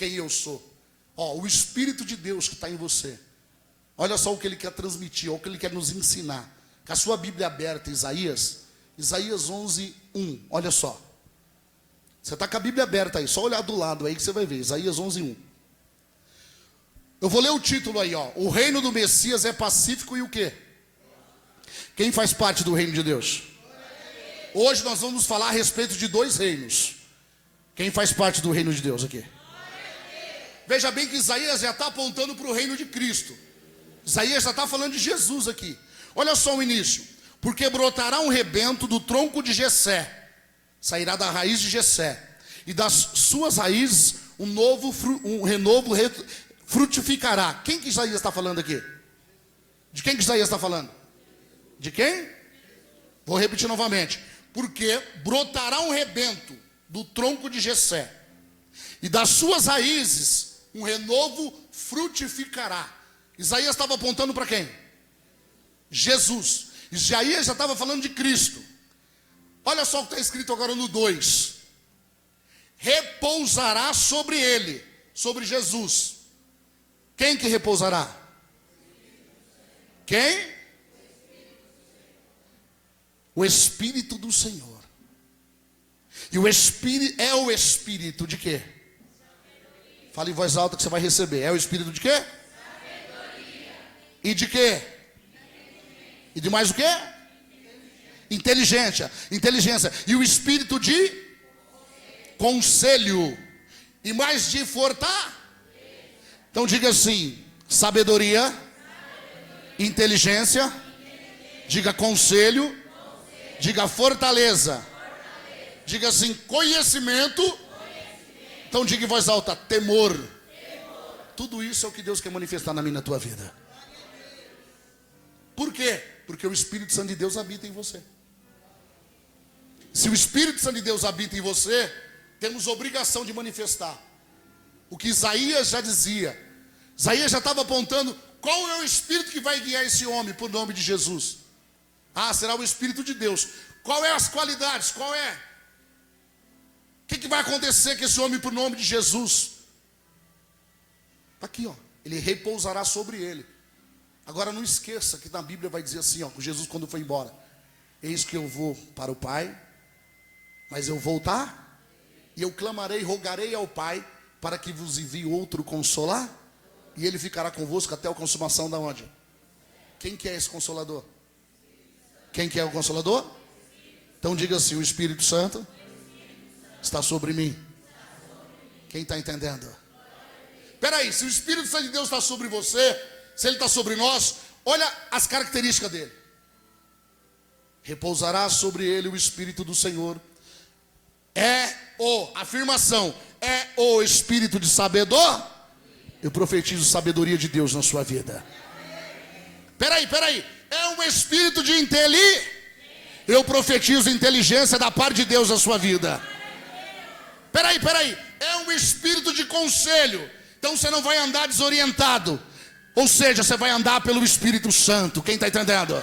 quem eu sou. Ó, o Espírito de Deus que está em você. Olha só o que ele quer transmitir, olha o que ele quer nos ensinar. Com a sua Bíblia aberta, Isaías 11:1. Olha só. Você está com a Bíblia aberta aí, só olhar do lado aí que você vai ver. Isaías 11:1. Eu vou ler o título aí, ó. O reino do Messias é pacífico e o quê? Quem faz parte do reino de Deus? Hoje nós vamos falar a respeito de dois reinos. Quem faz parte do reino de Deus aqui? Veja bem que Isaías já está apontando para o reino de Cristo. Isaías já está falando de Jesus aqui. Olha só o início. Porque brotará um rebento do tronco de Jessé, sairá da raiz de Jessé, e das suas raízes um renovo frutificará. Quem que Isaías está falando aqui? De quem que Isaías está falando? De quem? Vou repetir novamente. Porque brotará um rebento do tronco de Jessé, e das suas raízes um renovo frutificará. Isaías estava apontando para quem? Jesus. Isaías já estava falando de Cristo. Olha só o que está escrito agora no 2. Repousará sobre ele, sobre Jesus. Quem que repousará? Quem? O Espírito do Senhor. E o Espírito é o Espírito de quê? Fale em voz alta que você vai receber. É o Espírito de quê? Sabedoria. E de quê? E de mais o quê? Inteligência. E o Espírito de conselho. E mais de fortaleza. Então diga assim: sabedoria, inteligência, diga conselho, diga fortaleza, diga assim conhecimento. Então diga em voz alta: temor. Tudo isso é o que Deus quer manifestar na minha e na tua vida. Por quê? Porque o Espírito Santo de Deus habita em você. Se o Espírito Santo de Deus habita em você, temos obrigação de manifestar o que Isaías já dizia. Isaías já estava apontando qual é o Espírito que vai guiar esse homem por nome de Jesus. Ah, será o Espírito de Deus. Qual é as qualidades? Qual é? O que vai acontecer com esse homem por nome de Jesus? Está aqui, ó. Ele repousará sobre ele. Agora não esqueça que na Bíblia vai dizer assim, ó, Jesus quando foi embora: eis que eu vou para o Pai, mas eu voltar, e eu clamarei e rogarei ao Pai para que vos envie outro consolar, e ele ficará convosco até a consumação da onde? Quem que é esse consolador? Quem que é o consolador? Então diga assim: o Espírito Santo está sobre mim. Quem está entendendo? Espera aí, se o Espírito Santo de Deus está sobre você, se ele está sobre nós, olha as características dele. Repousará sobre ele o Espírito do Senhor. Afirmação, é o Espírito de sabedoria. Eu profetizo sabedoria de Deus na sua vida. Espera aí, é um Espírito de inteligência. Eu profetizo inteligência da parte de Deus na sua vida. Espera aí, é um Espírito de conselho. Então você não vai andar desorientado. Ou seja, você vai andar pelo Espírito Santo. Quem está entendendo?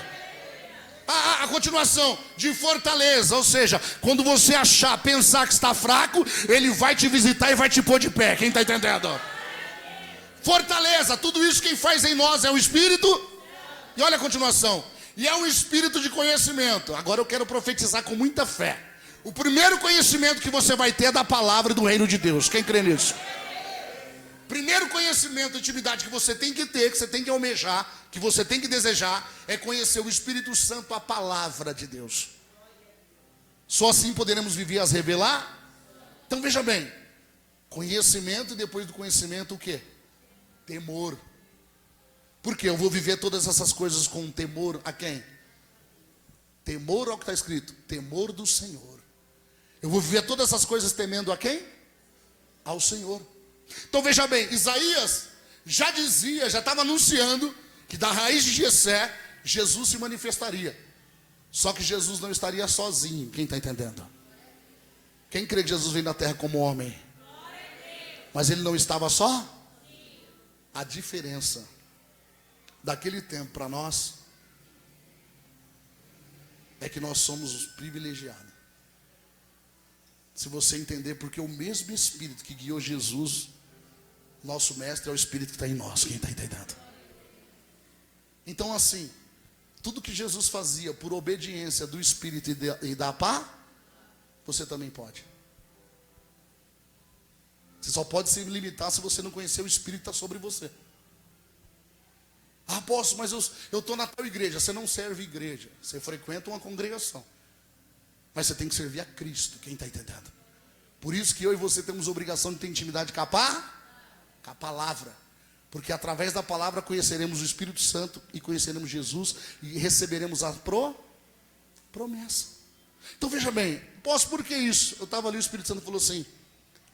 A continuação de fortaleza. Ou seja, quando você pensar que está fraco, ele vai te visitar e vai te pôr de pé. Quem está entendendo? Fortaleza, tudo isso quem faz em nós é o Espírito. E olha a continuação. E é um Espírito de conhecimento. Agora eu quero profetizar com muita fé. O primeiro conhecimento que você vai ter é da palavra do reino de Deus. Quem crê nisso? Primeiro conhecimento, intimidade que você tem que ter, que você tem que almejar, que você tem que desejar, é conhecer o Espírito Santo, a palavra de Deus. Só assim poderemos viver as revelar. Então veja bem, conhecimento, e depois do conhecimento o quê? Temor. Por quê? Eu vou viver todas essas coisas com temor a quem? Temor ao que está escrito, temor do Senhor. Eu vou viver todas essas coisas temendo a quem? Ao Senhor. Então veja bem, Isaías já dizia, já estava anunciando que da raiz de Jessé, Jesus se manifestaria. Só que Jesus não estaria sozinho. Quem está entendendo? Quem crê que Jesus veio na terra como homem? Mas ele não estava só? A diferença daquele tempo para nós é que nós somos os privilegiados. Se você entender, porque o mesmo Espírito que guiou Jesus Nosso mestre é o Espírito que está em nós. Quem está entendendo? Então assim, tudo que Jesus fazia por obediência do Espírito e da pá, você também pode. Você só pode se limitar se você não conhecer o Espírito que está sobre você. Ah, apóstolo, mas eu estou na tal igreja. Você não serve igreja, você frequenta uma congregação. Mas você tem que servir a Cristo. Quem está entendendo? Por isso que eu e você temos obrigação de ter intimidade com a palavra. Porque através da palavra conheceremos o Espírito Santo e conheceremos Jesus e receberemos a promessa. Então veja bem, por que isso? Eu estava ali, o Espírito Santo falou assim: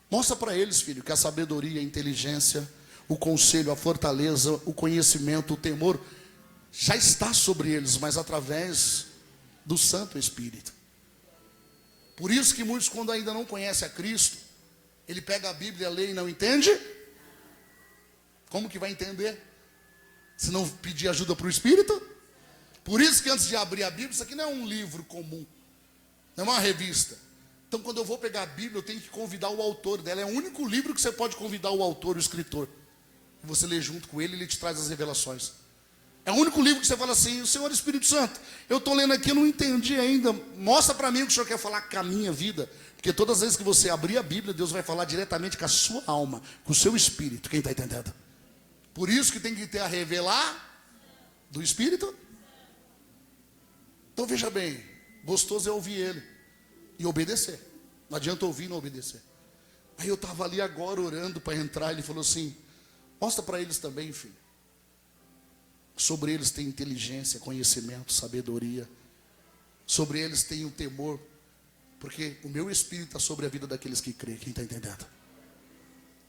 mostra para eles, filho, que a sabedoria, a inteligência, o conselho, a fortaleza, o conhecimento, o temor já está sobre eles, mas através do Santo Espírito. Por isso que muitos, quando ainda não conhecem a Cristo, ele pega a Bíblia, lê e não entende. Como que vai entender? Se não pedir ajuda para o Espírito? Por isso que antes de abrir a Bíblia, isso aqui não é um livro comum, não é uma revista. Então quando eu vou pegar a Bíblia, eu tenho que convidar o autor dela. É o único livro que você pode convidar o autor, o escritor. E você lê junto com ele, ele te traz as revelações. É o único livro que você fala assim: Senhor Espírito Santo, eu estou lendo aqui, eu não entendi ainda. Mostra para mim o que o Senhor quer falar com a minha vida. Porque todas as vezes que você abrir a Bíblia, Deus vai falar diretamente com a sua alma, com o seu espírito. Quem está entendendo? Por isso que tem que ter a revelar do Espírito. Então veja bem, gostoso é ouvir ele e obedecer. Não adianta ouvir e não obedecer. Aí eu estava ali agora orando para entrar, ele falou assim: mostra para eles também, filho. Sobre eles tem inteligência, conhecimento, sabedoria. Sobre eles tem o temor. Porque o meu Espírito está sobre a vida daqueles que creem. Quem está entendendo?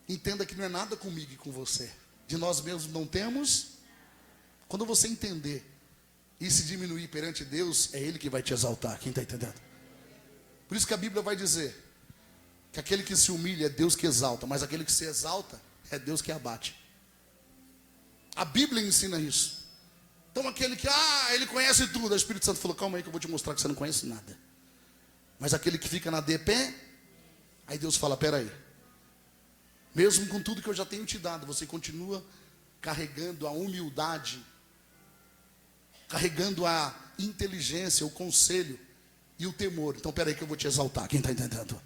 Entenda que não é nada comigo e com você. De nós mesmos não temos. Quando você entender e se diminuir perante Deus, é Ele que vai te exaltar. Quem está entendendo? Por isso que a Bíblia vai dizer que aquele que se humilha é Deus que exalta, mas aquele que se exalta é Deus que abate. A Bíblia ensina isso. Então aquele que, ele conhece tudo, o Espírito Santo falou: calma aí que eu vou te mostrar que você não conhece nada. Mas aquele que fica na DP, aí Deus fala: peraí, mesmo com tudo que eu já tenho te dado, você continua carregando a humildade, carregando a inteligência, o conselho e o temor. Então peraí que eu vou te exaltar. Quem está entendendo?